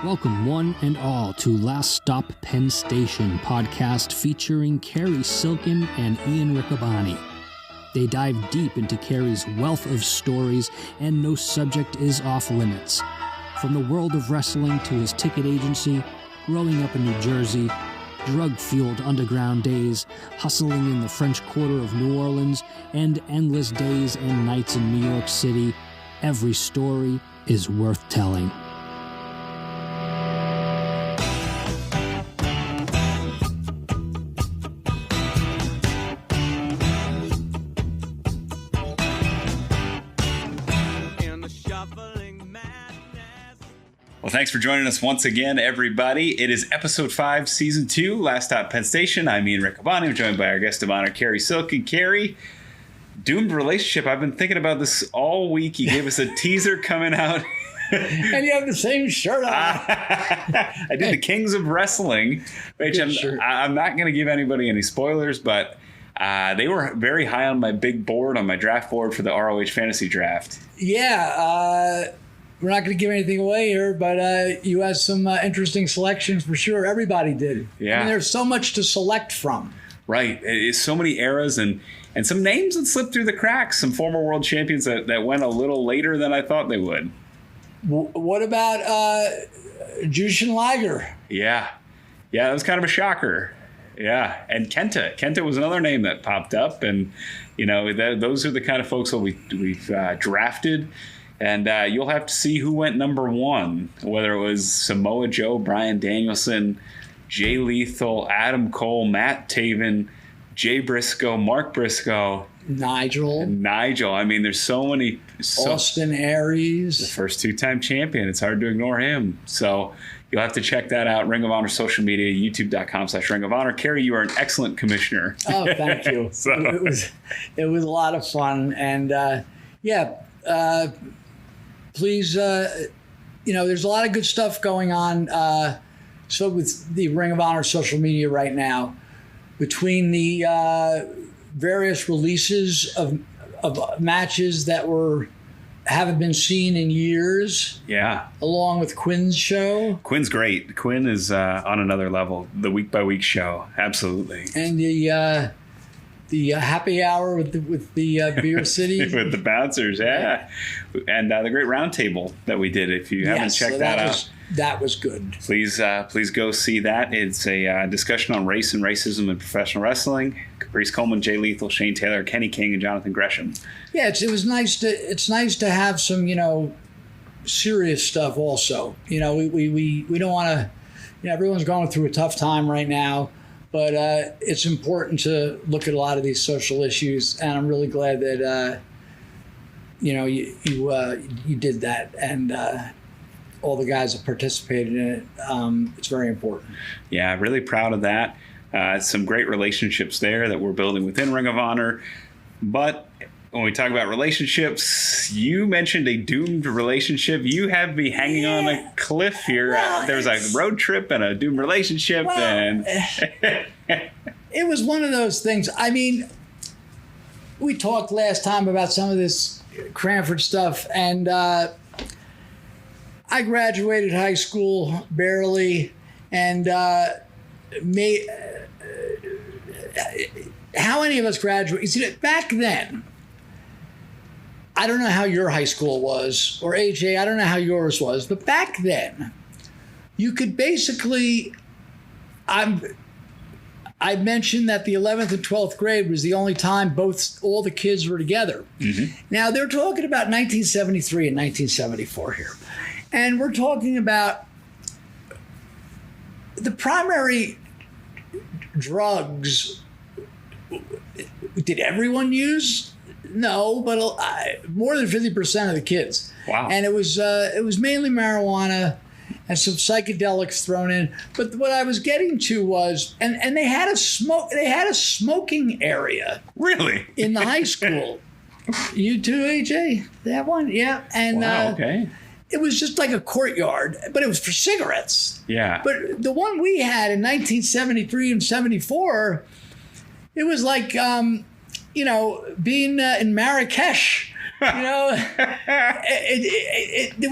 Welcome one and all to Last Stop Penn Station podcast featuring Cary Silkin and Ian Riccaboni. They dive deep into Cary's wealth of stories, and no subject is off limits. From the world of wrestling to his ticket agency, growing up in New Jersey, drug-fueled underground days, hustling in the French Quarter of New Orleans, and endless days and nights in New York City, every story is worth telling. Well, thanks for joining us once again, everybody. It is episode 5, season 2, Last Stop Penn Station. I'm Ian Riccaboni. I'm joined by our guest of honor, Cary Silkin. Cary, doomed relationship. I've been thinking about this all week. You gave us a teaser coming out. And you have the same shirt on. I did the Kings of Wrestling, which I'm not going to give anybody any spoilers, but they were very high on my big board, on my draft board for the ROH Fantasy Draft. Yeah, we're not going to give anything away here, but you had some interesting selections for sure. Everybody did. Yeah. I mean, there's so much to select from. Right. It's so many eras and some names that slipped through the cracks, some former world champions that went a little later than I thought they would. What about Jushin Liger? Yeah, that was kind of a shocker. Yeah, and Kenta was another name that popped up, and you know those are the kind of folks that we've drafted, and you'll have to see who went number 1, whether it was Samoa Joe, Bryan Danielson, Jay Lethal, Adam Cole, Matt Taven, Jay Briscoe, Mark Briscoe, Nigel. I mean, there's so many. Austin Aries. The first 2-time champion. It's hard to ignore him. So you'll have to check that out. Ring of Honor social media, youtube.com/Ring of Honor. Cary, you are an excellent commissioner. Oh, thank you. It was a lot of fun. And please, there's a lot of good stuff going on. So with the Ring of Honor social media right now, between the various releases of matches that haven't been seen in years. Yeah. Along with Quinn's show. Quinn's great. Quinn is on another level. The week by week show, absolutely. And the happy hour with the Beer City with the bouncers, yeah. And the great roundtable that we did. If you haven't checked that out. That was good. Please go see that. It's a discussion on race and racism in professional wrestling. Caprice Coleman, Jay Lethal, Shane Taylor, Kenny King, and Jonathan Gresham. Yeah, it's nice to have some serious stuff also. We don't want to. Everyone's going through a tough time right now, but it's important to look at a lot of these social issues, and I'm really glad that you did that, and all the guys that participated in it. It's very important. Yeah, really proud of that. Some great relationships there that we're building within Ring of Honor. But when we talk about relationships, you mentioned a doomed relationship. You have me hanging on a cliff here. Well, there was a road trip and a doomed relationship. And it was one of those things. I mean, we talked last time about some of this Cranford stuff, and I graduated high school barely, and how many of us graduated? You see, back then, I don't know how your high school was, or AJ, I don't know how yours was, but back then, you could basically, I mentioned that the 11th and 12th grade was the only time all the kids were together. Mm-hmm. Now, they're talking about 1973 and 1974 here. And we're talking about the primary drugs. Did everyone use? No, but more than 50% of the kids. Wow. And it was mainly marijuana and some psychedelics thrown in. But what I was getting to was, and they had a smoking area. Really? In the high school. You too, AJ? They have one? Yeah. And wow, okay. It was just like a courtyard, but it was for cigarettes. Yeah. But the one we had in 1973 and 74, it was like, being in Marrakesh. There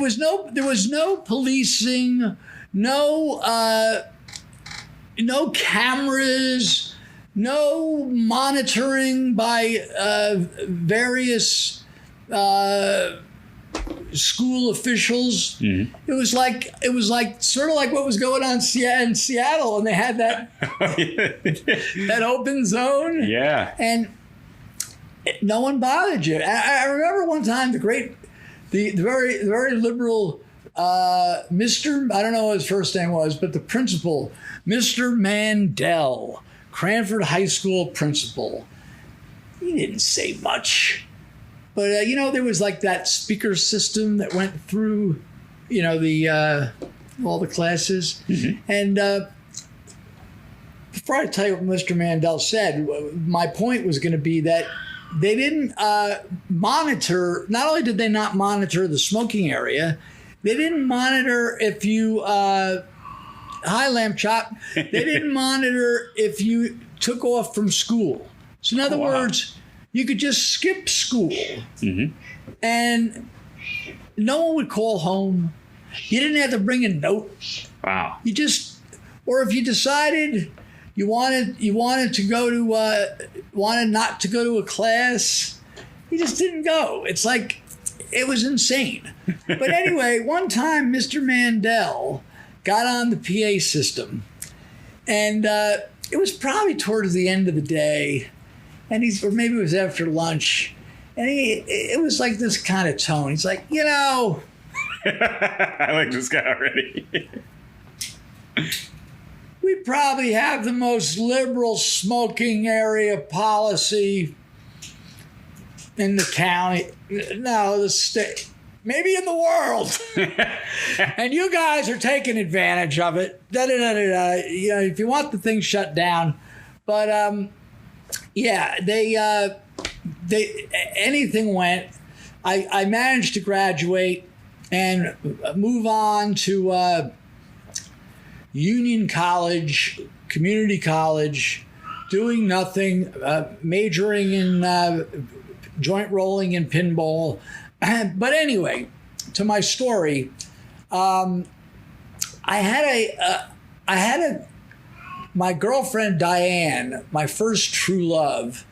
was no policing. no cameras, no monitoring by various school officials. Mm-hmm. It was like sort of like what was going on in Seattle, and they had that open zone. Yeah. And no one bothered you. I remember one time the very liberal Mr. I don't know what his first name was, but the principal, Mr. Mandel, Cranford High School principal. He didn't say much, but there was like that speaker system that went through, the all the classes, mm-hmm. and. Before I tell you what Mr. Mandel said, my point was going to be that they didn't monitor. Not only did they not monitor the smoking area, they didn't monitor if you hi lamb chop. They didn't monitor if you took off from school. So in other words, you could just skip school, mm-hmm. and no one would call home. You didn't have to bring a note. Wow. You just, or if you decided you wanted to go to wanted not to go to a class, you just didn't go. It's like, it was insane. But anyway, one time Mr. Mandel got on the PA system, and it was probably towards the end of the day, and or maybe it was after lunch, and it was like this kind of tone. He's like, I like this guy already. We probably have the most liberal smoking area policy in the county. No, the state. Maybe in the world. And you guys are taking advantage of it. If you want the thing shut down. But, they anything went. I managed to graduate and move on to Union College, community college, doing nothing, majoring in joint rolling and pinball. But anyway, to my story, I had my girlfriend Diane, my first true love,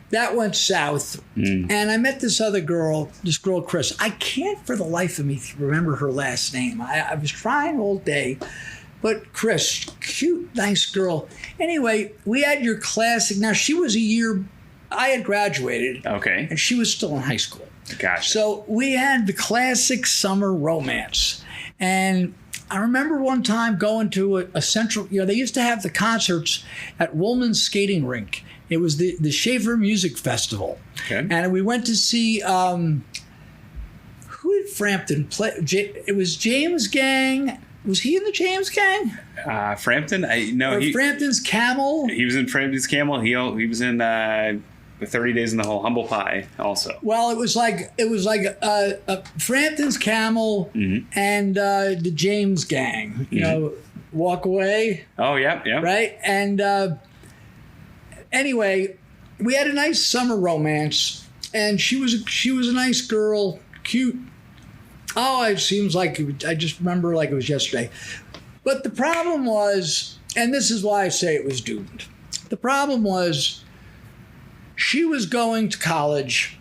that went south, and I met this girl Chris. I can't for the life of me remember her last name. I was trying all day. But Chris, cute, nice girl. Anyway, we had your classic. Now, she was a year, I had graduated. Okay. And she was still in high school. Gotcha. So we had the classic summer romance. And I remember one time going to a central, they used to have the concerts at Woolman's Skating Rink. It was the Schaefer Music Festival. Okay. And we went to see, who did Frampton play? It was James Gang. Was he in the James Gang? Frampton? Frampton's Camel? He was in Frampton's Camel. He was in the 30 Days in the Hole, Humble Pie also. Well, it was like Frampton's Camel, mm-hmm. and the James Gang. Mm-hmm. Walk Away. Oh, yeah. Right? And anyway, we had a nice summer romance, and she was a nice girl, cute. Oh, it seems like I just remember like it was yesterday. But the problem was, and this is why I say it was doomed. The problem was she was going to college,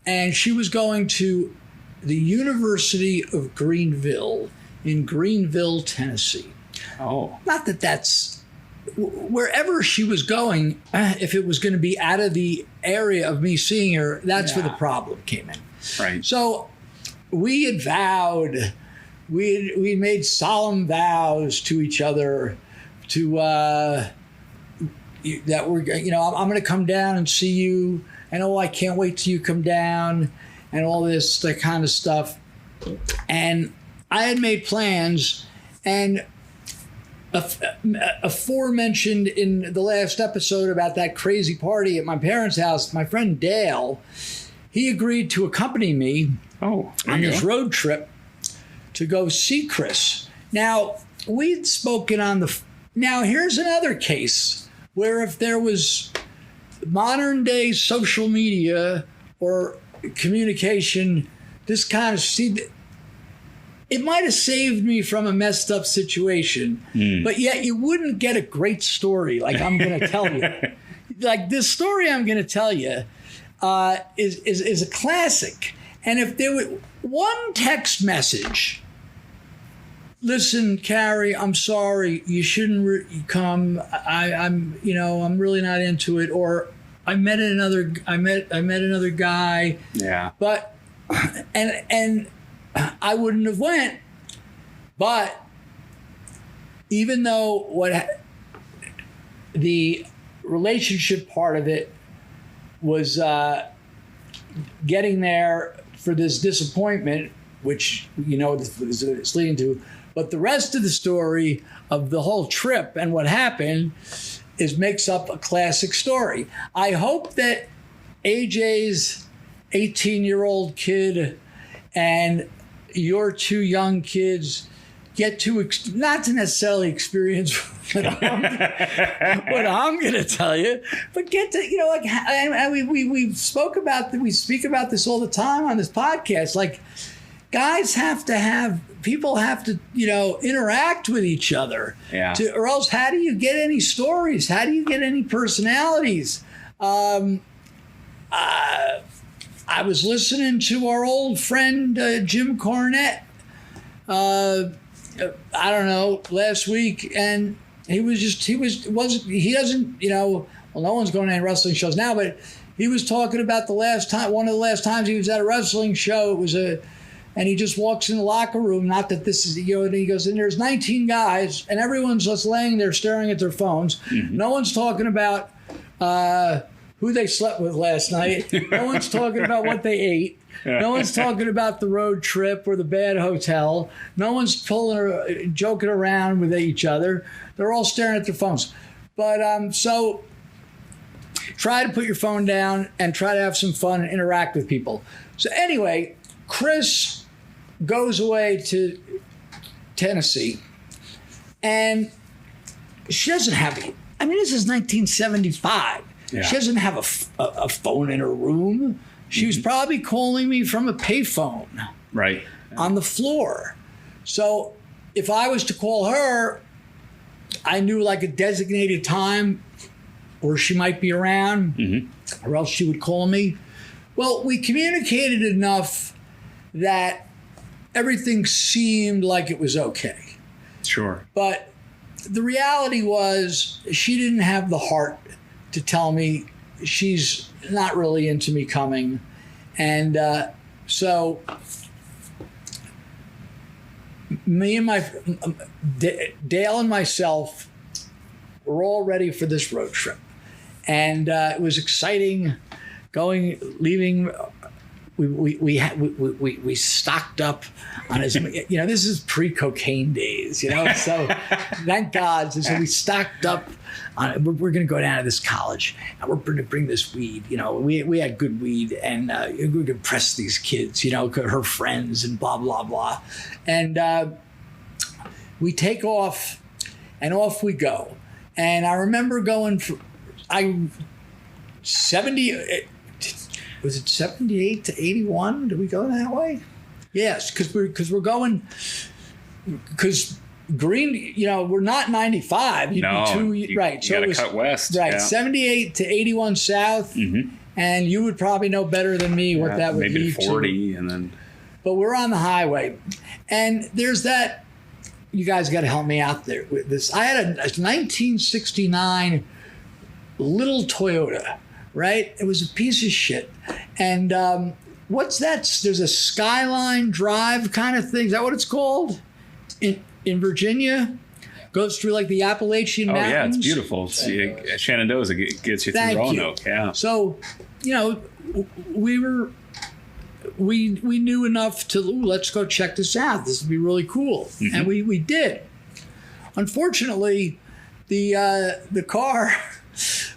and she was going to the University of Greenville in Greenville, Tennessee. Oh. Not that that's wherever she was going, if it was going to be out of the area of me seeing her, that's where the problem came in. Right. So we had vowed, we made solemn vows to each other to that we're, I'm going to come down and see you, and I can't wait till you come down, and all this that kind of stuff. And I had made plans, and aforementioned in the last episode about that crazy party at my parents' house, my friend Dale, he agreed to accompany me on this road trip to go see Chris. Now, we'd spoken on the... Now, here's another case where if there was modern day social media or communication, this kind of... See, it might have saved me from a messed up situation, but yet you wouldn't get a great story like I'm going to tell you. Like this story I'm going to tell you is a classic. And if there were one text message, listen, Cary, I'm sorry, you shouldn't come. I'm really not into it. Or I met another guy. Yeah. But and I wouldn't have went. But even though the relationship part of it was getting there for this disappointment, which it's leading to, but the rest of the story of the whole trip and what happened makes up a classic story. I hope that AJ's 18-year-old kid and your two young kids get to not to necessarily experience what I'm going to tell you, but get to we speak about this all the time on this podcast. Like, people have to interact with each other, or else how do you get any stories? How do you get any personalities? I was listening to our old friend Jim Cornette. I don't know, last week, and he doesn't, no one's going to any wrestling shows now, but he was talking about one of the last times he was at a wrestling show. It was and he just walks in the locker room, not that this is, and he goes, and there's 19 guys, and everyone's just laying there staring at their phones. Mm-hmm. No one's talking about who they slept with last night. No one's talking about what they ate. No one's talking about the road trip or the bad hotel. No one's joking around with each other. They're all staring at their phones. But so try to put your phone down and try to have some fun and interact with people. So anyway, Chris goes away to Tennessee, and she doesn't have it. I mean, this is 1975. Yeah. She doesn't have a phone in her room. She was probably calling me from a payphone on the floor. So if I was to call her, I knew like a designated time where she might be around, or else she would call me. Well, we communicated enough that everything seemed like it was okay. Sure. But the reality was she didn't have the heart to tell me she's not really into me coming. And so me and Dale and myself were all ready for this road trip. And it was exciting leaving. We stocked up on his, this is pre-cocaine days, so thank God. So we stocked up on, we're going to go down to this college and we're going to bring this weed, we had good weed, and we could press these kids, her friends and blah, blah, blah. And we take off and off we go. And I remember going was it 78 to 81? Did we go that way? Yes, because we're going, because Green, we're not 95. You'd be too, right. So it was cut west. Right, yeah. 78 to 81 south. Mm-hmm. And you would probably know better than me what that would maybe be. Maybe 40 and then. But we're on the highway. And there's that, you guys got to help me out there with this. I had a 1969 little Toyota. Right? It was a piece of shit. And what's that? There's a Skyline Drive kind of thing. Is that what it's called? In Virginia? Goes through like the Appalachian Mountains. Yeah, it's beautiful. Shenandoah gets you through Roanoke. Yeah. So, we knew enough to, let's go check this out. This would be really cool. Mm-hmm. And we did. Unfortunately, the car,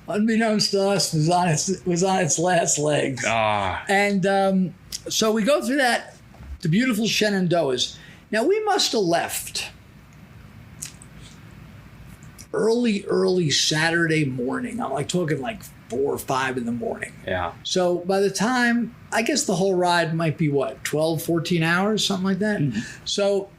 unbeknownst to us, was on its last legs. And so we go through the beautiful Shenandoahs. Now, we must have left early Saturday morning. I'm talking like 4 or 5 in the morning. Yeah. So by the time, I guess the whole ride might be what, 12, 14 hours, something like that. Mm-hmm. So,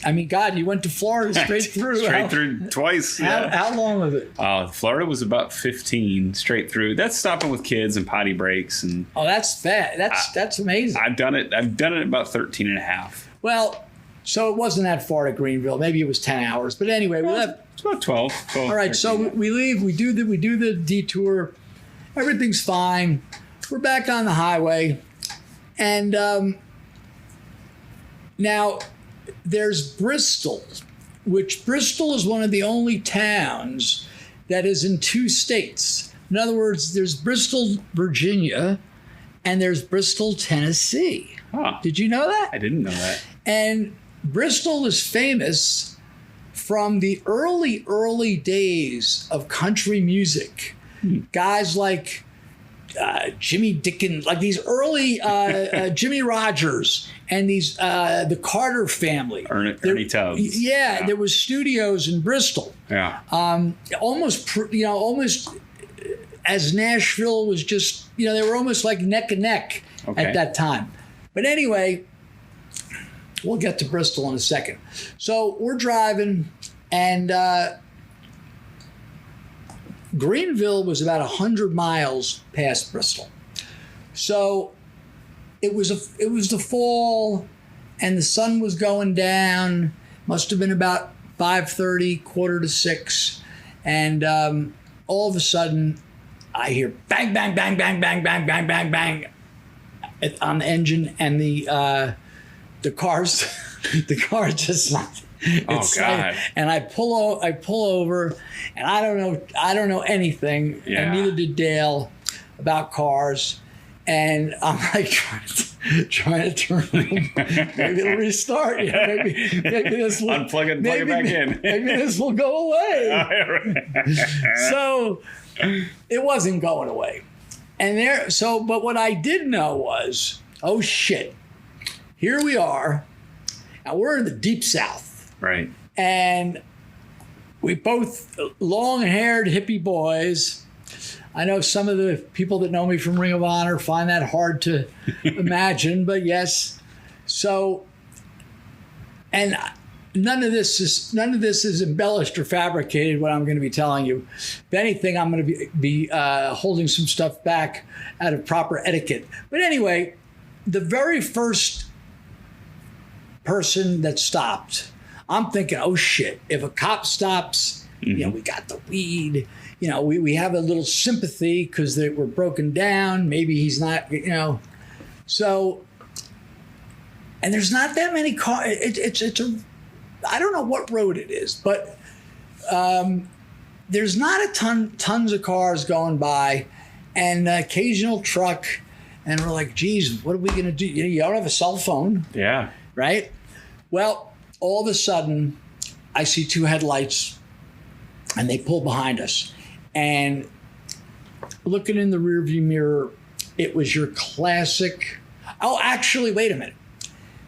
I mean, God, you went to Florida straight through. Straight through twice. Yeah. How long was it? Florida was about 15 straight through. That's stopping with kids and potty breaks. And oh, that's fat. That's amazing. I've done it about 13 and a half. Well, so it wasn't that far to Greenville. Maybe it was 10 hours. But anyway, we left. It's about 12. All right, 13. So we leave. We do the detour. Everything's fine. We're back on the highway. And now there's Bristol, which Bristol is one of the only towns that is in 2 states. In other words, there's Bristol, Virginia, and there's Bristol, Tennessee. Huh. Did you know that? I didn't know that. And Bristol is famous from the early days of country music. Guys like Jimmy Dickens, like these early Jimmy Rogers and these the Carter family. Ernie Tubbs. Yeah, there was studios in Bristol. Yeah. Almost as Nashville was just, they were almost like neck and neck at that time. But anyway, we'll get to Bristol in a second. So we're driving, and Greenville was about 100 miles past Bristol. So it was the fall, and the sun was going down. Must have been about 5:30, 5:45, and all of a sudden, I hear bang, bang, bang, bang, bang, bang, bang, bang, bang on the engine, and the car's the car just not. Oh God! And I pull over, and I don't know anything, and neither did Dale about cars, and I'm like trying to turn. Maybe it'll restart. Maybe this will unplug it and plug it back in. Maybe this will go away. So it wasn't going away, and but what I did know was, oh shit, here we are. Now we're in the deep South. Right. And we both long-haired hippie boys. I know some of the people that know me from Ring of Honor find that hard to imagine, but yes. So, and none of this is embellished or fabricated, what I'm going to be telling you. If anything, I'm going to be holding some stuff back out of proper etiquette. But anyway, the very first person that stopped, I'm thinking, oh shit, if a cop stops, we got the weed, we have a little sympathy because they were broken down. Maybe he's not, So, and there's not that many cars. I don't know what road it is, but there's not tons of cars going by, and an occasional truck, and we're like, geez, what are we going to do? You don't have a cell phone. Yeah. Right? Well, all of a sudden, I see 2 headlights, and they pull behind us. And looking in the rearview mirror, it was your classic. Oh, actually, wait a minute.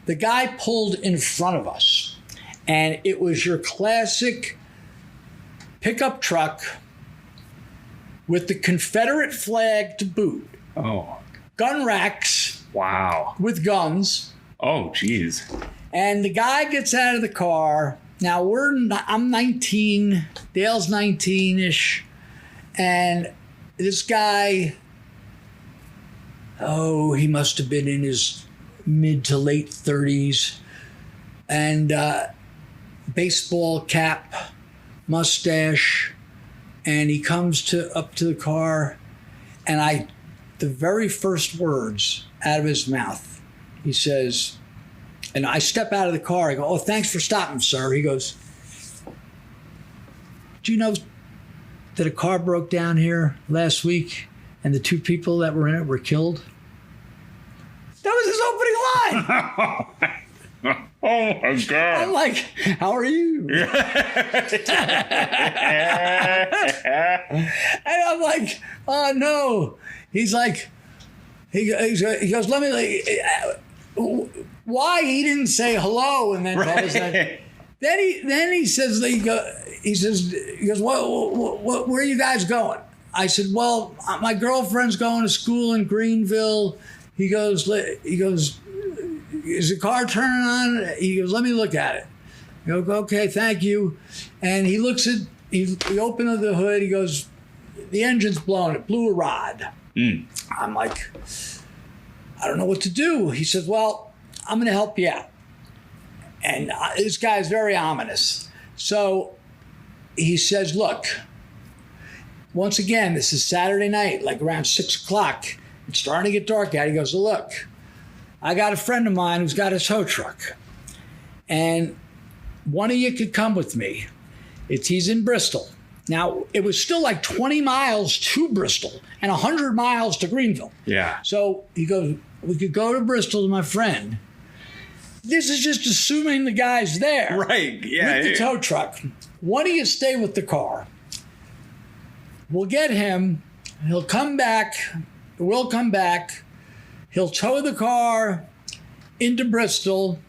The guy pulled in front of us, and it was your classic pickup truck with the Confederate flag to boot. Oh. Gun racks. Wow. With guns. Oh, geez. And the guy gets out of the car. Now I'm 19, Dale's 19-ish, and this guy, he must have been in his mid to late 30s, and baseball cap, mustache, and he comes up to the car, and the very first words out of his mouth, he says, and I step out of the car. I go, oh, thanks for stopping, sir. He goes, do you know that a car broke down here last week and the 2 people that were in it were killed? That was his opening line. Oh, my God. I'm like, how are you? And I'm like, oh, no. He's like, he goes, let me, why he didn't say hello and then tell us that. Then he says, he goes, where are you guys going? I said, well, my girlfriend's going to school in Greenville. He goes, is the car turning on? He goes, let me look at it. I go, okay, thank you. And he looks at, he opened the hood. He goes, the engine's blown. It blew a rod. I'm like, I don't know what to do. He says, well, I'm going to help you out. And this guy's very ominous. So he says, look, once again, this is Saturday night, like around 6 o'clock. It's starting to get dark out. He goes, look, I got a friend of mine who's got a tow truck. And one of you could come with me. He's in Bristol. Now, it was still like 20 miles to Bristol and 100 miles to Greenville. Yeah. So he goes, we could go to Bristol to my friend. This is just assuming the guy's there. Right. Yeah. With the tow truck. Why don't you stay with the car? We'll get him. He'll come back. We'll come back. He'll tow the car into Bristol.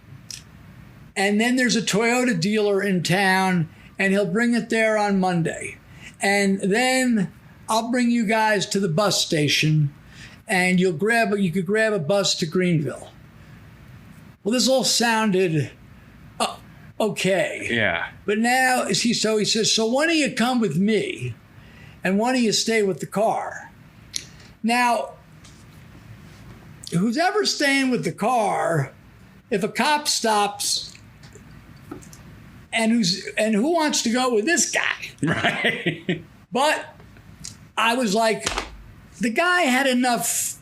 And then there's a Toyota dealer in town, and he'll bring it there on Monday. And then I'll bring you guys to the bus station, and you could grab a bus to Greenville. Well, this all sounded okay. Yeah. But now, he says, so why don't you come with me, and why don't you stay with the car? Now, who's ever staying with the car, if a cop stops, and who wants to go with this guy? Right. But I was like, the guy had enough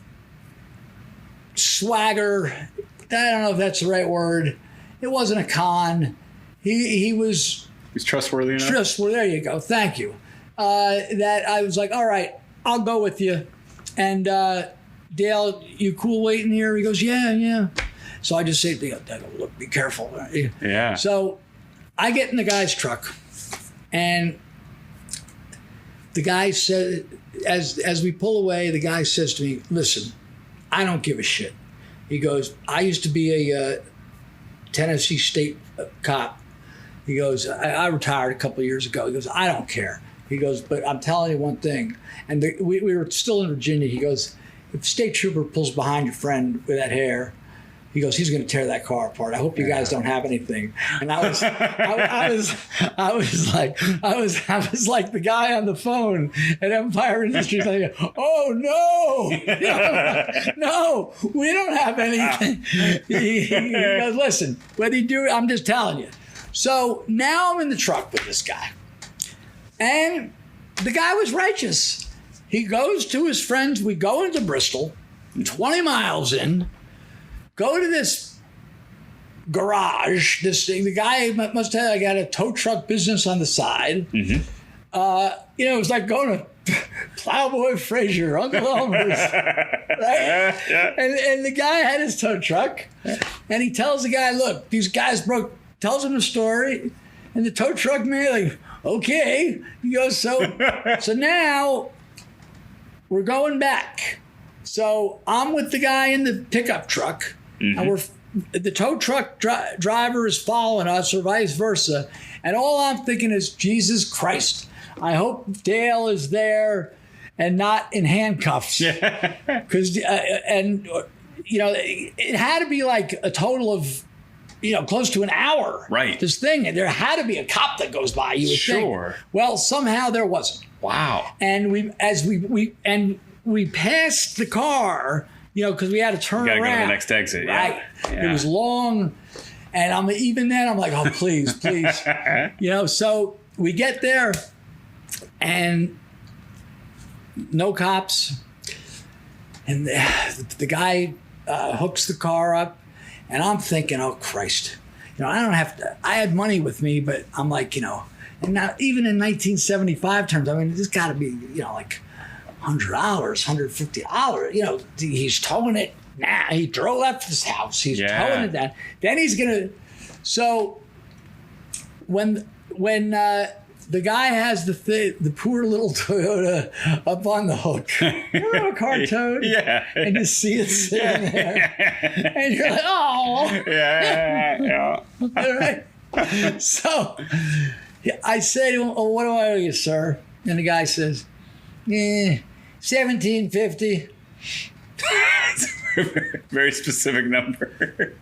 swagger. I don't know if that's the right word. It wasn't a con. He was... He's trustworthy enough? Trustworthy. There you go. Thank you. That I was like, all right, I'll go with you. And Dale, you cool waiting here? He goes, yeah. So I just say, look, be careful. Yeah. So I get in the guy's truck, and the guy said, as we pull away, the guy says to me, listen, I don't give a shit. He goes, I used to be a Tennessee State cop. He goes, I retired a couple of years ago. He goes, I don't care. He goes, but I'm telling you one thing. And we were still in Virginia. He goes, if the state trooper pulls behind your friend with that hair, he goes, he's going to tear that car apart. I hope you guys don't have anything. And I was like the guy on the phone at Empire Industries. Like, oh no, no, we don't have anything. He goes, listen, whether you do it, I'm just telling you. So now I'm in the truck with this guy, and the guy was righteous. He goes to his friends. We go into Bristol, 20 miles in. Go to this garage. The guy must have got a tow truck business on the side. Mm-hmm. It was like going to Plowboy Frazier, Uncle Elmer's, right? Yeah. And the guy had his tow truck, and he tells the guy, "Look, these guys tells him the story, and the tow truck man like, okay." He goes, so now we're going back. So I'm with the guy in the pickup truck. Mm-hmm. And the tow truck driver is following us, or vice versa. And all I'm thinking is, Jesus Christ, I hope Dale is there and not in handcuffs. Because, it had to be like a total of, close to an hour. Right. This thing, and there had to be a cop that goes by, you would think. Well, somehow there wasn't. Wow. And we passed the car, because we had to turn around. Got to go to the next exit. Right. Yeah. It was long. And I'm like, oh, please. So we get there, and no cops. And the guy hooks the car up, and I'm thinking, oh, Christ. I don't have to, I had money with me, but I'm like, and now even in 1975 terms, I mean, this got to be, like $100, $150. He's towing it now. He left his house. He's towing it down. Then he's gonna. So when the guy has the poor little Toyota up on the hook, a car towed, and you see it sitting there, and you're like, oh, yeah. All right. So I say to him, oh, what do I owe you, sir? And the guy says, $17.50. Very specific number.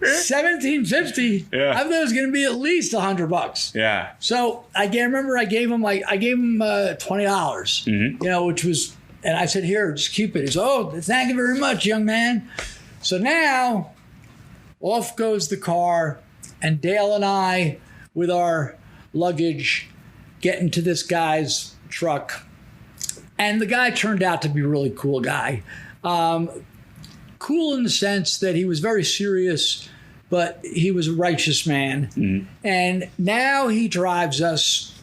$17.50. Yeah. I thought it was going to be at least $100. Yeah. So I remember I gave him $20, Mm-hmm. which was, and I said, here, just keep it. He said, oh, thank you very much, young man. So now off goes the car, and Dale and I, with our luggage, get into this guy's truck. And the guy turned out to be a really cool guy. Cool in the sense that he was very serious, but he was a righteous man. Mm-hmm. And now he drives us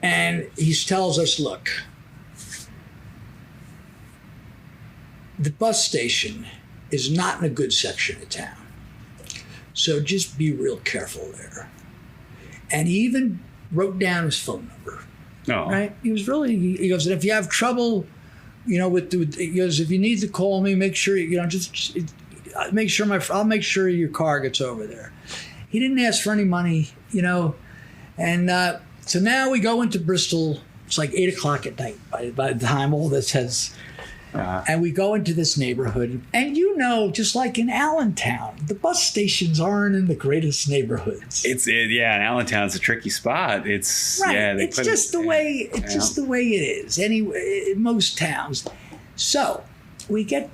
and he tells us, look, the bus station is not in a good section of town. So just be real careful there. And he even wrote down his phone number. No. Right? He was really, he goes, and if you have trouble, he goes, if you need to call me, make sure, just make sure I'll make sure your car gets over there. He didn't ask for any money, and so now we go into Bristol. It's like 8:00 at night by the time all this has, and we go into this neighborhood, and just like in Allentown, the bus stations aren't in the greatest neighborhoods. And Allentown's a tricky spot. It's right. Yeah. It's just the way it is. Anyway, in most towns. So it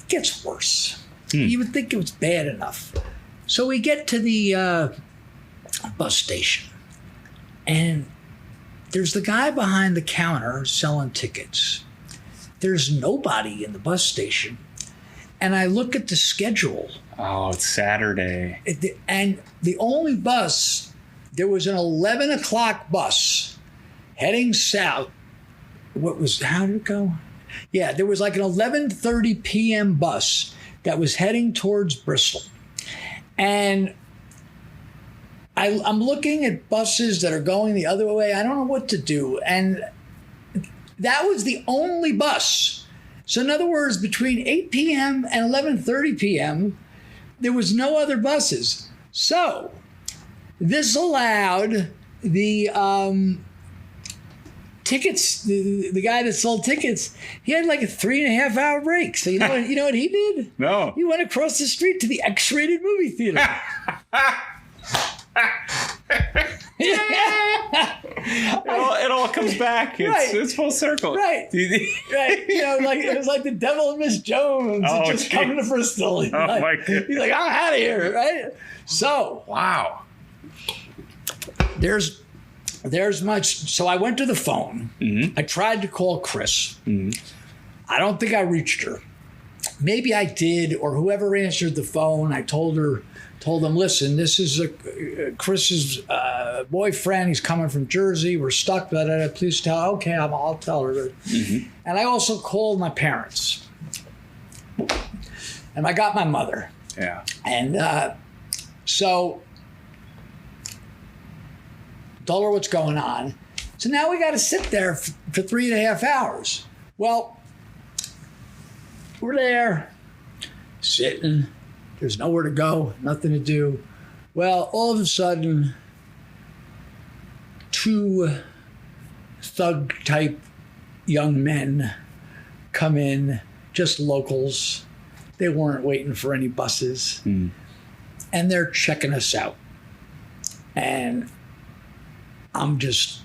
gets worse. You would think it was bad enough. So we get to the bus station, and there's the guy behind the counter selling tickets. There's nobody in the bus station. And I look at the schedule. Oh, it's Saturday. And the only bus, there was an 11 o'clock bus heading south. How did it go? Yeah, there was like an 11:30 p.m. bus that was heading towards Bristol. And I'm looking at buses that are going the other way. I don't know what to do. And that was the only bus. So in other words, between 8 p.m. and 11:30 p.m., there was no other buses. So this allowed the tickets, the guy that sold tickets, he had like a 3.5 hour break. So you know what he did? No. He went across the street to the X-rated movie theater. It all comes back. It's full circle. Right. Right. It was like the devil and Miss Jones just coming to Bristol. My goodness. He's like, I'm out of here, right? So wow. There's much. So I went to the phone. Mm-hmm. I tried to call Chris. Mm-hmm. I don't think I reached her. Maybe I did, or whoever answered the phone. I told them, listen, this is Chris's boyfriend. He's coming from Jersey. We're stuck. Please tell. Okay, I'll tell her. Mm-hmm. And I also called my parents. And I got my mother. Yeah. And so told her what's going on. So now we got to sit there for 3.5 hours. Well, we're there, sitting. There's nowhere to go, nothing to do. Well, all of a sudden, 2 thug-type young men come in, just locals. They weren't waiting for any buses. Mm. And they're checking us out. And I'm just,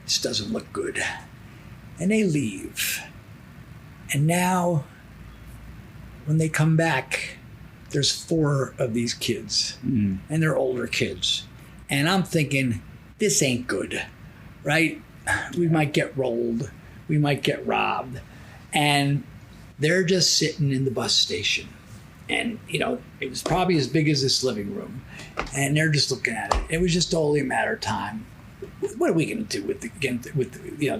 this doesn't look good. And they leave. And now, when they come back, there's 4 of these kids, and they're older kids. And I'm thinking, this ain't good, right? We might get rolled. We might get robbed. And they're just sitting in the bus station. And, it was probably as big as this living room. And they're just looking at it. It was just only a matter of time. What are we going to do with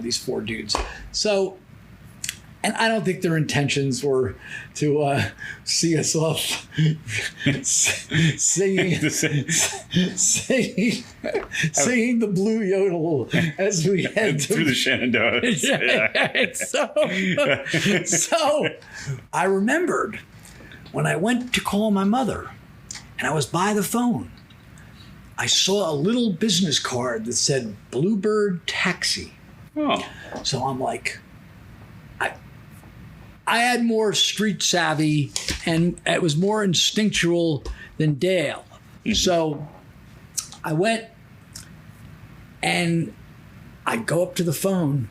these 4 dudes? So, and I don't think their intentions were to see us off singing the blue yodel as we head through the Shenandoahs. Yeah. So I remembered when I went to call my mother and I was by the phone, I saw a little business card that said Bluebird Taxi. Oh. So I'm like, I had more street savvy, and it was more instinctual than Dale. Mm-hmm. So I went, and I go up to the phone,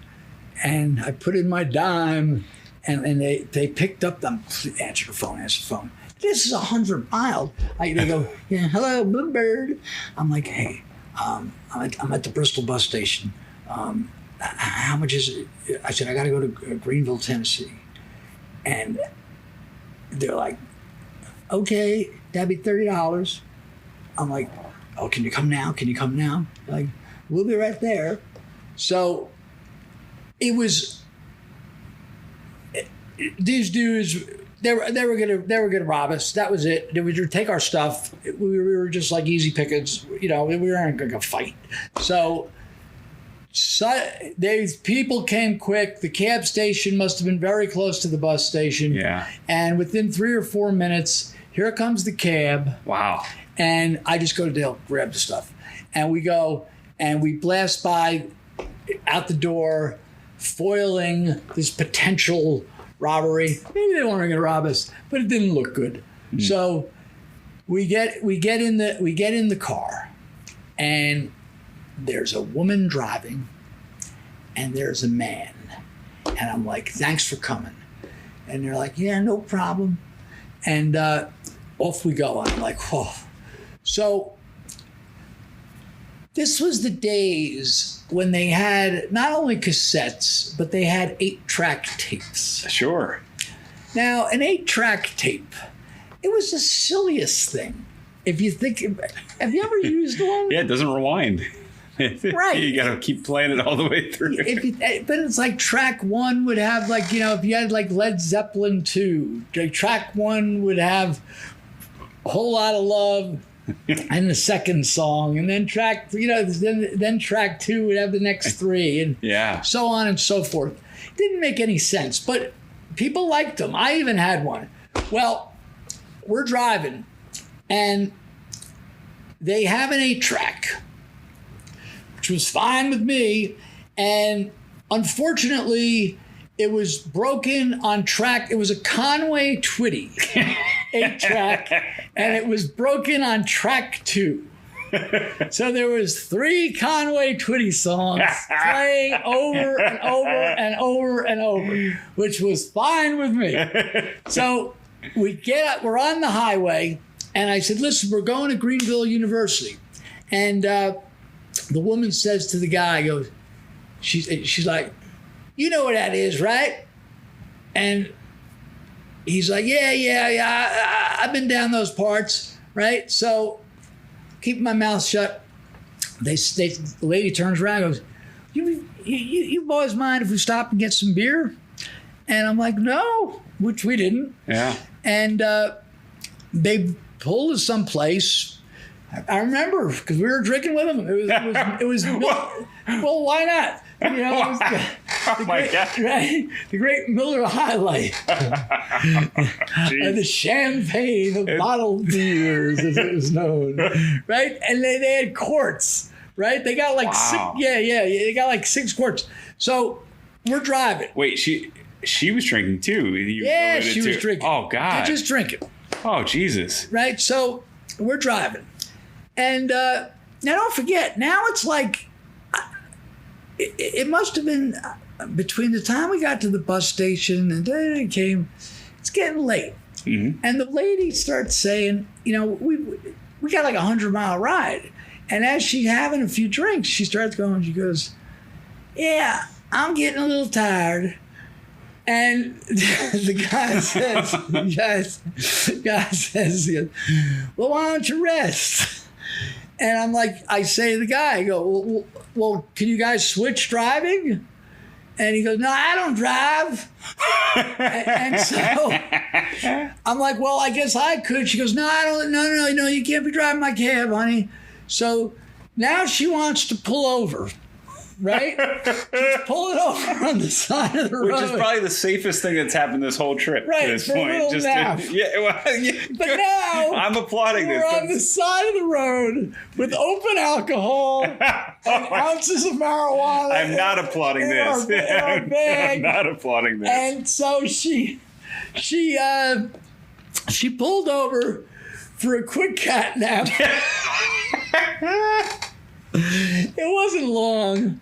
and I put in my dime, and they picked up the answer the phone. This is 100 miles. They go, yeah, hello, Bluebird. I'm like, hey, I'm at the Bristol bus station. How much is it? I said, I got to go to Greenville, Tennessee. And they're like, okay, that'd be $30. I'm like, oh, can you come now? Like, we'll be right there. So it was, these dudes, they were gonna rob us. That was it. They would take our stuff. We were just like easy pickings. We weren't gonna fight. So these people came quick. The cab station must have been very close to the bus station. Yeah. And within 3 or 4 minutes, here comes the cab. Wow. And I just go to Dale, grab the stuff. And we go, and we blast by out the door, foiling this potential robbery. Maybe they weren't going to rob us, but it didn't look good. Mm. So we get in the car, and there's a woman driving, and there's a man. And I'm like, thanks for coming. And they're like, yeah, no problem. And off we go. I'm like, whoa. So this was the days when they had not only cassettes, but they had 8-track tapes. Sure. Now, an 8-track tape, it was the silliest thing. If you think, have you ever used one? Yeah, it doesn't rewind. Right. You got to keep playing it all the way through. But it's like track 1 would have, like, if you had like Led Zeppelin 2, track 1 would have A Whole Lot of Love and the second song, and then track 2 would have the next 3, and so on and so forth. Didn't make any sense, but people liked them. I even had one. Well, we're driving, and they have an 8-track, which was fine with me, and unfortunately, it was broken on track. It was a Conway Twitty 8-track, and it was broken on track 2. So there was 3 Conway Twitty songs playing over and over and over and over, which was fine with me. So we're on the highway, and I said, listen, we're going to Greenville University. And the woman says to the guy, she's like, you know what that is, right? And he's like, yeah, I've been down those parts, right? So keep my mouth shut. The lady turns around and goes, you boys mind if we stop and get some beer? And I'm like, no, which we didn't. Yeah. And they pulled us someplace. I remember because we were drinking with them. It was well, why not? It was the great Miller High Life. And the champagne of bottled beers, as it was known, right? And they had quarts, right? They got like 6. They got like 6 quarts. So we're driving. Wait, she was drinking too. She was drinking. Oh God, just drinking. Oh Jesus. Right. So we're driving, and now don't forget. Now it's like. It must have been between the time we got to the bus station and then it came, it's getting late. Mm-hmm. And the lady starts saying, we got like a 100-mile ride. And as she's having a few drinks, she starts going, she goes, yeah, I'm getting a little tired. And the guy says, well, why don't you rest? And I'm like, I say to the guy, I go, well, can you guys switch driving? And he goes, no, I don't drive. and so I'm like, well, I guess I could. She goes, no, I don't. No, you can't be driving my cab, honey. So now she wants to pull over, right? she's pulling over on the side of the road. Which is probably the safest thing that's happened this whole trip right, to this for point. A little nap. But now I'm applauding we're this. on the side of the road with open alcohol and ounces of marijuana. I'm not applauding this. In our bag. I'm not applauding this. And so she pulled over for a quick cat nap. It wasn't long.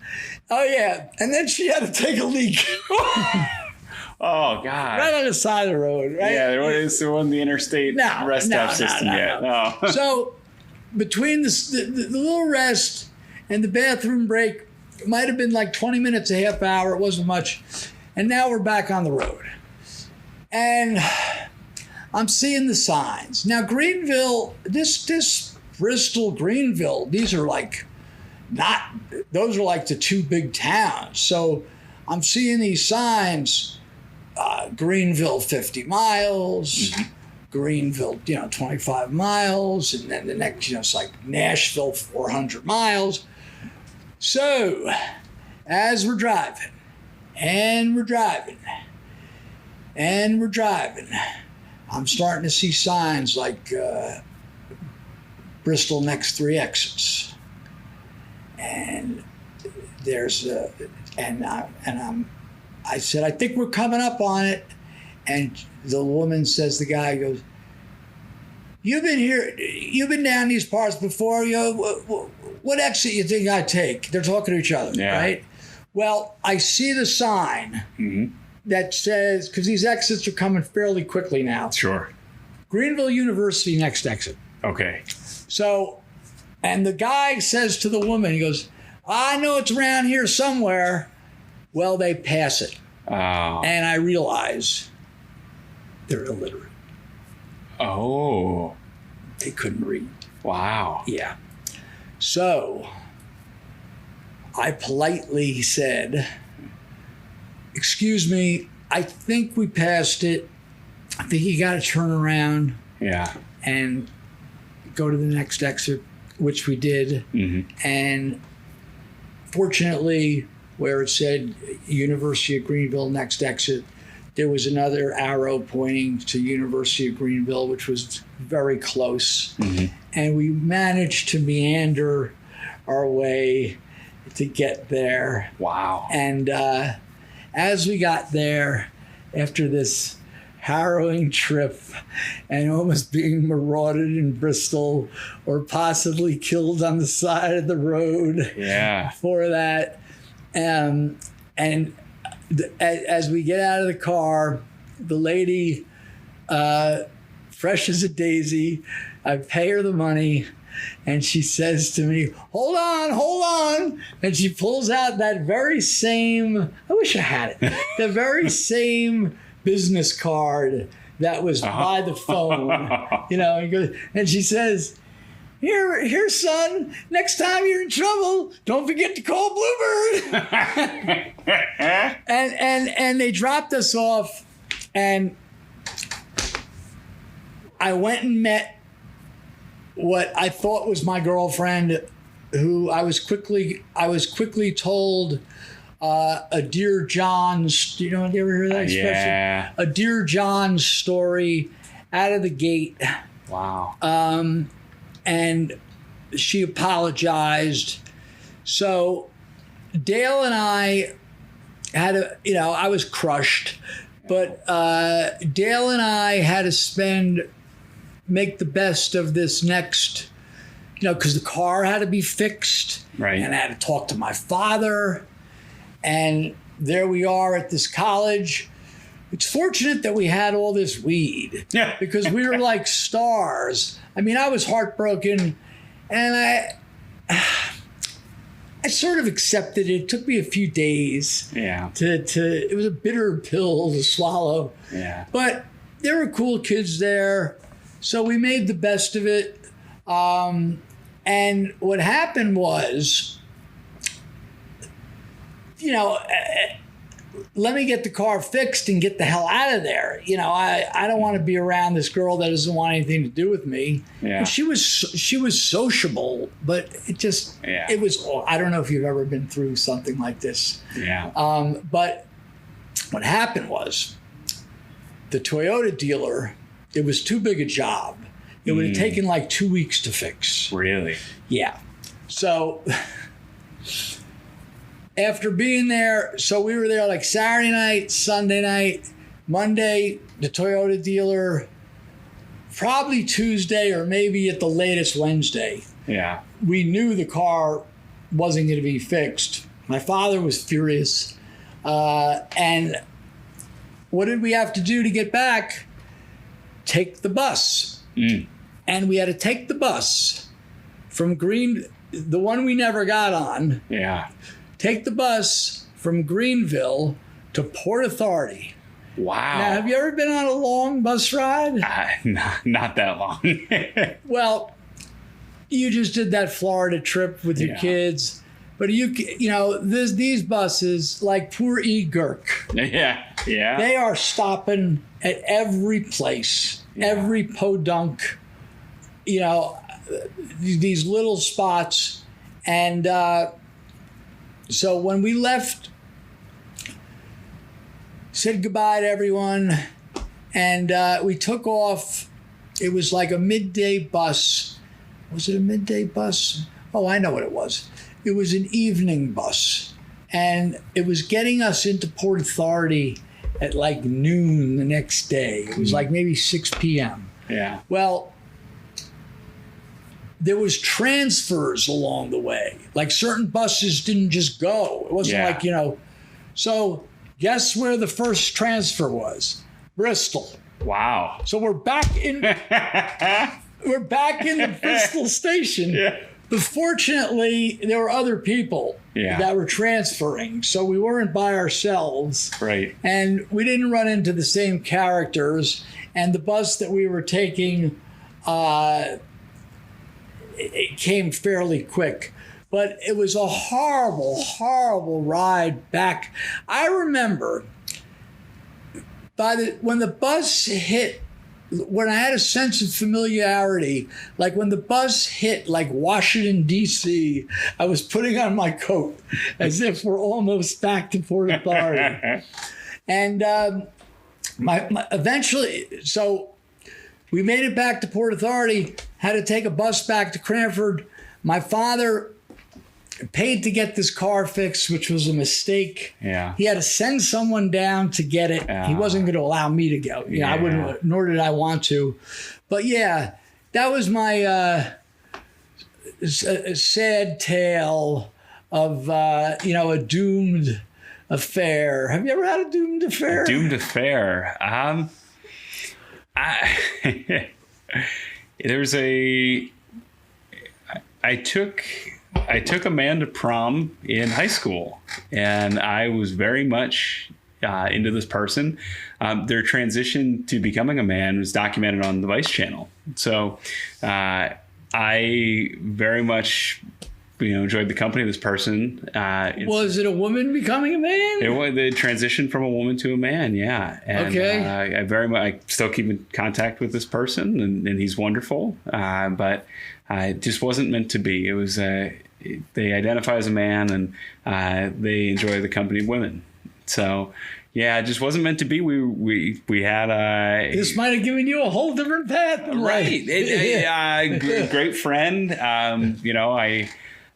Oh, yeah. And then she had to take a leak. Oh, God. Right on the side of the road, right? Yeah, there wasn't the interstate rest stop system yet. No. So between the little rest and the bathroom break, it might have been like 20 minutes, a half hour. It wasn't much. And now we're back on the road. And I'm seeing the signs. Now, Greenville, this Bristol, Greenville, these are like those are like the two big towns. So I'm seeing these signs, Greenville 50 miles, Greenville, 25 miles, and then the next, it's like Nashville 400 miles. So as we're driving, I'm starting to see signs like Bristol next 3 exits, and I said, I think we're coming up on it, and the woman says, the guy goes, you've been down these parts before, what exit you think I take? They're talking to each other, right? Well, I see the sign that says, because these exits are coming fairly quickly now. Sure. Greenville University next exit. Okay. So, and the guy says to the woman, he goes, I know it's around here somewhere. Well, they pass it. Oh. And I realize they're illiterate. Oh. They couldn't read. Wow. Yeah. So I politely said, excuse me, I think we passed it. I think you got to turn around. Yeah. And go to the next exit, which we did. And fortunately, where it said University of Greenville next exit, there was another arrow pointing to University of Greenville, which was very close. And we managed to meander our way to get there. Wow. And as we got there, after this harrowing trip and almost being marauded in Bristol or possibly killed on the side of the road for that, as we get out of the car, the lady, fresh as a daisy, I pay her the money, and she says to me, hold on. And she pulls out that very same, I wish I had it, the very same business card that was by the phone, and she says, Here, son, next time you're in trouble, don't forget to call Bluebird. and they dropped us off, and I went and met what I thought was my girlfriend, who I was quickly told a Dear John's, you ever hear that expression? Yeah. A Dear John's story out of the gate. Wow. And she apologized. So Dale and I had I was crushed, but Dale and I had to make the best of this next, because the car had to be fixed. Right. And I had to talk to my father. And there we are at this college. It's fortunate that we had all this weed. Yeah. Because we were like stars. I mean, I was heartbroken, and I sort of accepted it. It took me a few days. Yeah. It was a bitter pill to swallow. Yeah. But there were cool kids there, so we made the best of it. And what happened was, let me get the car fixed and get the hell out of there. You know, I don't want to be around this girl that doesn't want anything to do with me. Yeah. And she was sociable, but it was, I don't know if you've ever been through something like this. Yeah. But what happened was the Toyota dealer, it was too big a job. It would have taken like 2 weeks to fix. Really? Yeah. So after being there, so we were there like Saturday night, Sunday night, Monday, the Toyota dealer, probably Tuesday or maybe at the latest Wednesday. Yeah. We knew the car wasn't going to be fixed. My father was furious. And what did we have to do to get back? Take the bus. And we had to take the bus from the one we never got on. Yeah. Take the bus from Greenville to Port Authority. Wow. Now, have you ever been on a long bus ride? Not that long. Well, you just did that Florida trip with your kids. But you know, these buses, like poor E. Girk. Yeah. They are stopping at every place, every podunk, you know, these little spots. And so when we left, said goodbye to everyone, and we took off. It was like a midday bus. Was it a midday bus? Oh, I know what it was. It was an evening bus, and it was getting us into Port Authority at like noon the next day. It was like maybe 6 p.m. Yeah. Well, there was transfers along the way. Like certain buses didn't just go. It wasn't like, you know. So guess where the first transfer was? Bristol. Wow. So we're back in the Bristol station. Yeah. But fortunately, there were other people that were transferring. So we weren't by ourselves. Right. And we didn't run into the same characters. And the bus that we were taking, it came fairly quick. But it was a horrible, horrible ride back. I remember when the bus hit, when I had a sense of familiarity, like when the bus hit like Washington, D.C., I was putting on my coat as if we're almost back to Port Authority. And eventually, so we made it back to Port Authority, had to take a bus back to Cranford. My father paid to get this car fixed, which was a mistake. Yeah. He had to send someone down to get it. He wasn't going to allow me to go. I wouldn't, nor did I want to. But yeah, that was my sad tale of a doomed affair. Have you ever had a doomed affair? A doomed affair. I took a man to prom in high school, and I was very much into this person. Their transition to becoming a man was documented on the Vice channel. So I very much enjoyed the company of this person. Was it a woman becoming a man? It was the transition from a woman to a man, yeah. And, okay. I still keep in contact with this person, and he's wonderful. But it just wasn't meant to be. It was they identify as a man, and they enjoy the company of women. So yeah, it just wasn't meant to be. We had this might have given you a whole different path in life. Right. Great friend.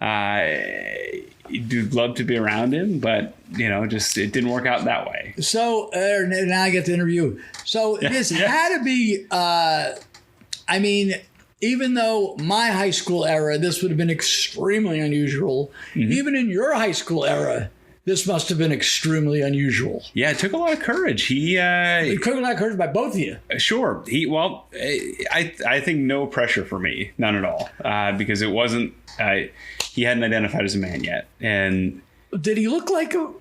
I do love to be around him, but just it didn't work out that way. So now I get to interview. So this had to be. Even though my high school era, this would have been extremely unusual. Mm-hmm. Even in your high school era, this must have been extremely unusual. Yeah, it took a lot of courage. It took a lot of courage by both of you. Sure. I think no pressure for me, none at all, because it wasn't. He hadn't identified as a man yet, and did he look like a?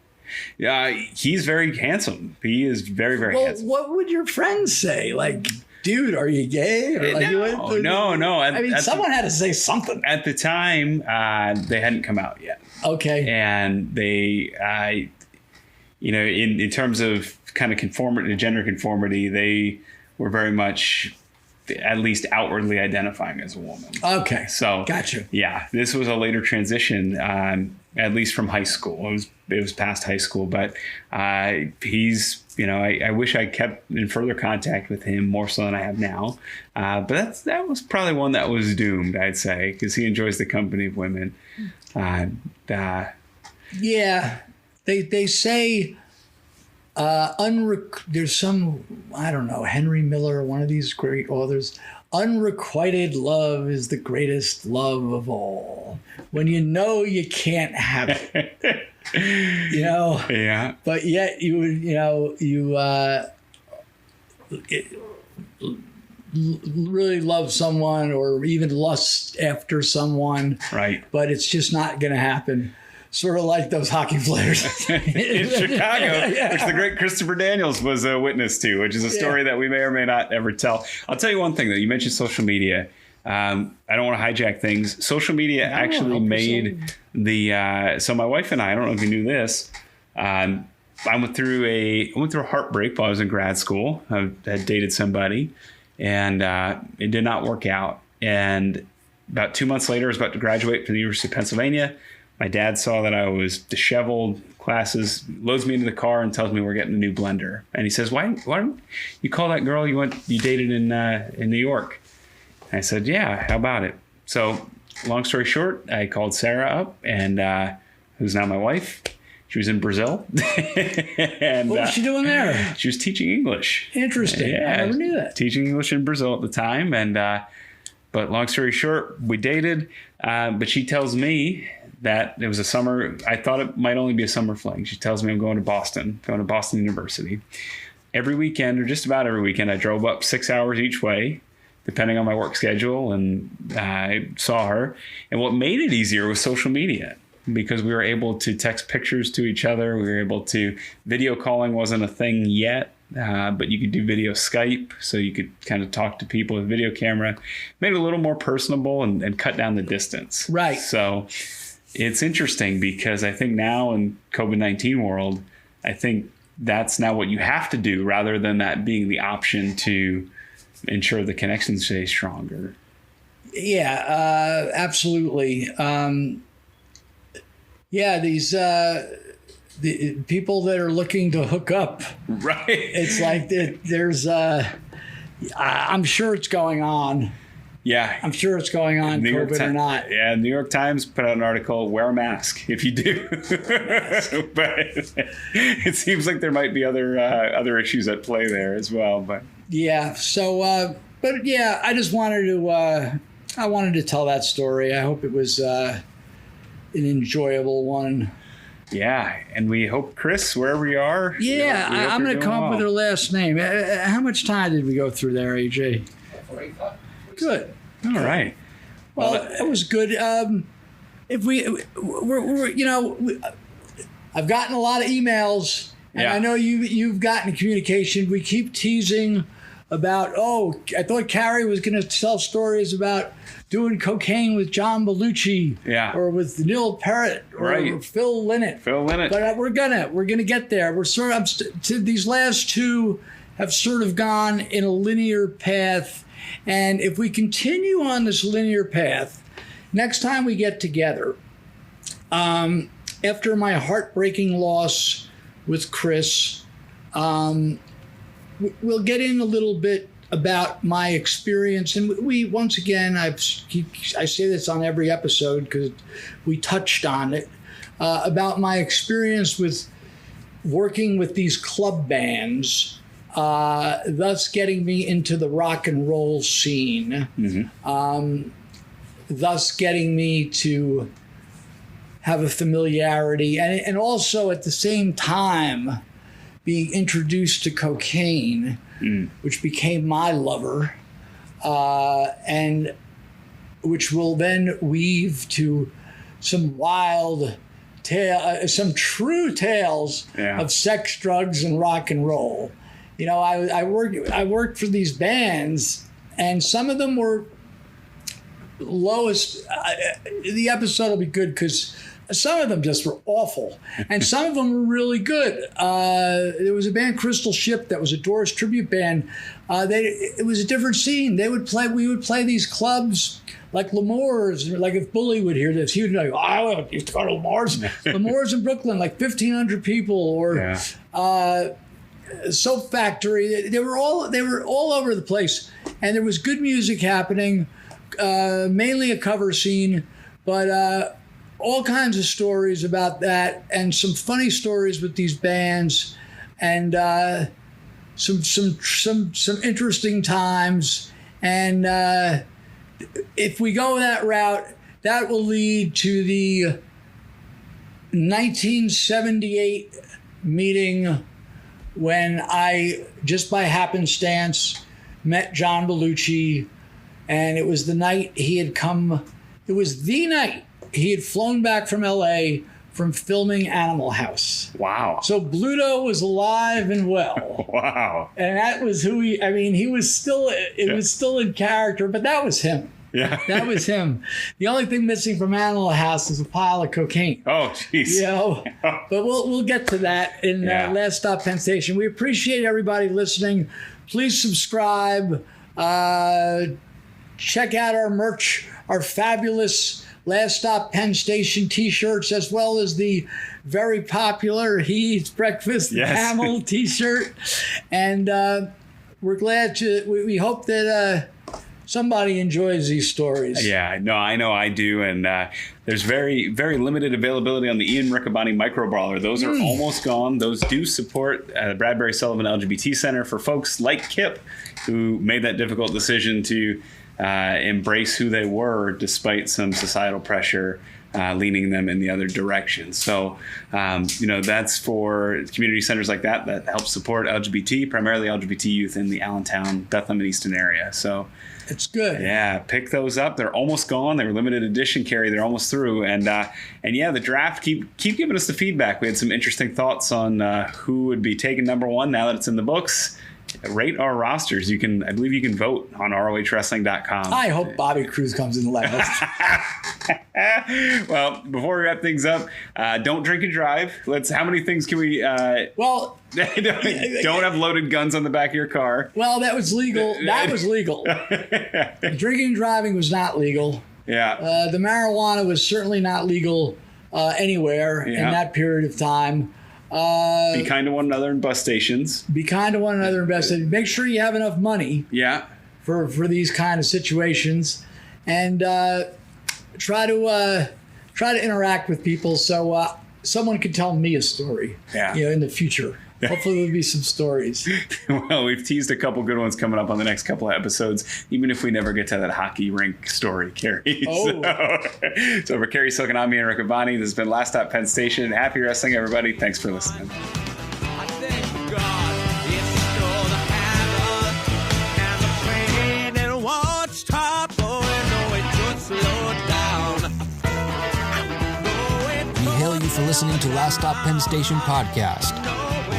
He's very handsome. He is very, very handsome. What would your friends say? Like, dude, are you gay? Or no. Someone had to say something. At the time, they hadn't come out yet. Okay. And in terms of kind of conformity, gender conformity, they were very much at least outwardly identifying as a woman. Okay. So gotcha. Yeah, this was a later transition, at least from high school. It was past high school, but he's, I wish I kept in further contact with him more so than I have now. But that was probably one that was doomed, I'd say, because he enjoys the company of women. Yeah, they say there's some, I don't know, Henry Miller, one of these great authors. Unrequited love is the greatest love of all. When you know you can't have it, Yeah. But yet you really love someone or even lust after someone. Right. But it's just not going to happen. Sort of like those hockey players in Chicago, which the great Christopher Daniels was a witness to, which is a story that we may or may not ever tell. I'll tell you one thing, though. You mentioned social media. I don't want to hijack things. Social media actually made so my wife and I don't know if you knew this, I went through a heartbreak while I was in grad school. I had dated somebody, and it did not work out. And about 2 months later, I was about to graduate from the University of Pennsylvania. My dad saw that I was disheveled, classes, loads me into the car and tells me we're getting a new blender. And he says, why don't you call that girl you dated in New York? And I said, yeah, how about it? So long story short, I called Sarah up, and who's now my wife. She was in Brazil. And, what was she doing there? She was teaching English. Interesting. Yeah, I never knew that. Teaching English in Brazil at the time. And but long story short, we dated. But she tells me that it was a summer. I thought it might only be a summer fling. She tells me I'm going to Boston University. Every weekend, or just about every weekend, I drove up 6 hours each way, depending on my work schedule, and I saw her. And what made it easier was social media, because we were able to text pictures to each other. We were able to, video calling wasn't a thing yet, but you could do video Skype, so you could kind of talk to people with video camera. Made it a little more personable and cut down the distance. Right. So it's interesting, because I think now in COVID-19 world, I think that's now what you have to do, rather than that being the option to ensure the connection stays stronger. Yeah, absolutely. These the people that are looking to hook up. Right. It's like there's I'm sure it's going on. Yeah. I'm sure it's going on, COVID or not. Yeah, New York Times put out an article, wear a mask if you do. But it seems like there might be other issues at play there as well. But yeah, so but yeah, I just wanted to tell that story. I hope it was an enjoyable one. Yeah, and we hope, Chris, wherever you are. Yeah, I'm going to come up with her last name. How much time did we go through there, AJ? 45. Good. All right. Well, that was good. If we're I've gotten a lot of emails, and I know you've gotten communication. We keep teasing about, I thought Cary was going to tell stories about doing cocaine with John Belushi, or with Neil Peart, or Phil Lynott. But we're gonna get there. We're sort of these last two have sort of gone in a linear path. And if we continue on this linear path, next time we get together, after my heartbreaking loss with Chris, we'll get in a little bit about my experience. And we, once again, I say this on every episode because we touched on it, about my experience with working with these club bands, thus getting me into the rock and roll scene, thus getting me to have a familiarity, and also at the same time being introduced to cocaine, which became my lover, and which will then weave to some wild some true tales of sex, drugs, and rock and roll. You know, I worked for these bands, and some of them were lowest. The episode will be good because some of them just were awful, and some of them were really good. There was a band, Crystal Ship, that was a Doors tribute band. It was a different scene. We would play these clubs like L'Amour's. Like if Bully would hear this, he would be like, I used to go to L'Amour's. L'Amour's in Brooklyn, like 1,500 people, or Soap Factory. They were all over the place, and there was good music happening. Mainly a cover scene, but all kinds of stories about that, and some funny stories with these bands, and some interesting times. And if we go that route, that will lead to the 1978 meeting when I, just by happenstance, met John Belushi. And it was the night he had come, it was the night he had flown back from LA from filming Animal House. Wow. So Bluto was alive and well. Wow. And that was who he was still, was still in character, but that was him. Yeah. That was him. The only thing missing from Animal House is a pile of cocaine. Oh, jeez. But we'll get to that in Last Stop Penn Station. We appreciate everybody listening. Please subscribe. Check out our merch, our fabulous Last Stop Penn Station t-shirts, as well as the very popular He Eats Breakfast Camel t-shirt. And we're glad we hope that somebody enjoys these stories. Yeah, no, I know I do. And there's very, very limited availability on the Ian Riccaboni Micro Brawler. Those are almost gone. Those do support the Bradbury Sullivan LGBT Center for folks like Kip, who made that difficult decision to embrace who they were despite some societal pressure leaning them in the other direction. So, that's for community centers like that help support LGBT, primarily LGBT youth in the Allentown, Bethlehem, and Easton area. So it's good. Yeah, pick those up. They're almost gone. They were limited edition, Cary. They're almost through. And the draft, keep giving us the feedback. We had some interesting thoughts on who would be taken number one now that it's in the books. Rate our rosters. I believe you can vote on ROHWrestling.com. I hope Bobby Cruz comes in the last. Well, before we wrap things up, don't drink and drive. How many things can we... don't have loaded guns on the back of your car. Well, that was legal. That was legal. Drinking and driving was not legal. Yeah. The marijuana was certainly not legal anywhere in that period of time. Be kind to one another in bus stations. Be kind to one another in bus stations. Make sure you have enough money. Yeah. For these kind of situations, and try to interact with people so someone can tell me a story. Yeah. In the future. Hopefully there'll be some stories. Well, we've teased a couple good ones coming up on the next couple of episodes, even if we never get to that hockey rink story, Cary. Oh. So for Cary Silk and I'm Ian Riccaboni, this has been Last Stop Penn Station. Happy wrestling, everybody. Thanks for listening. For listening to Last Stop Penn Station podcast.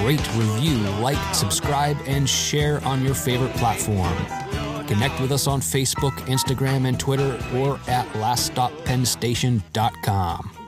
Rate, review, like, subscribe, and share on your favorite platform. Connect with us on Facebook, Instagram, and Twitter, or at laststoppennstation.com.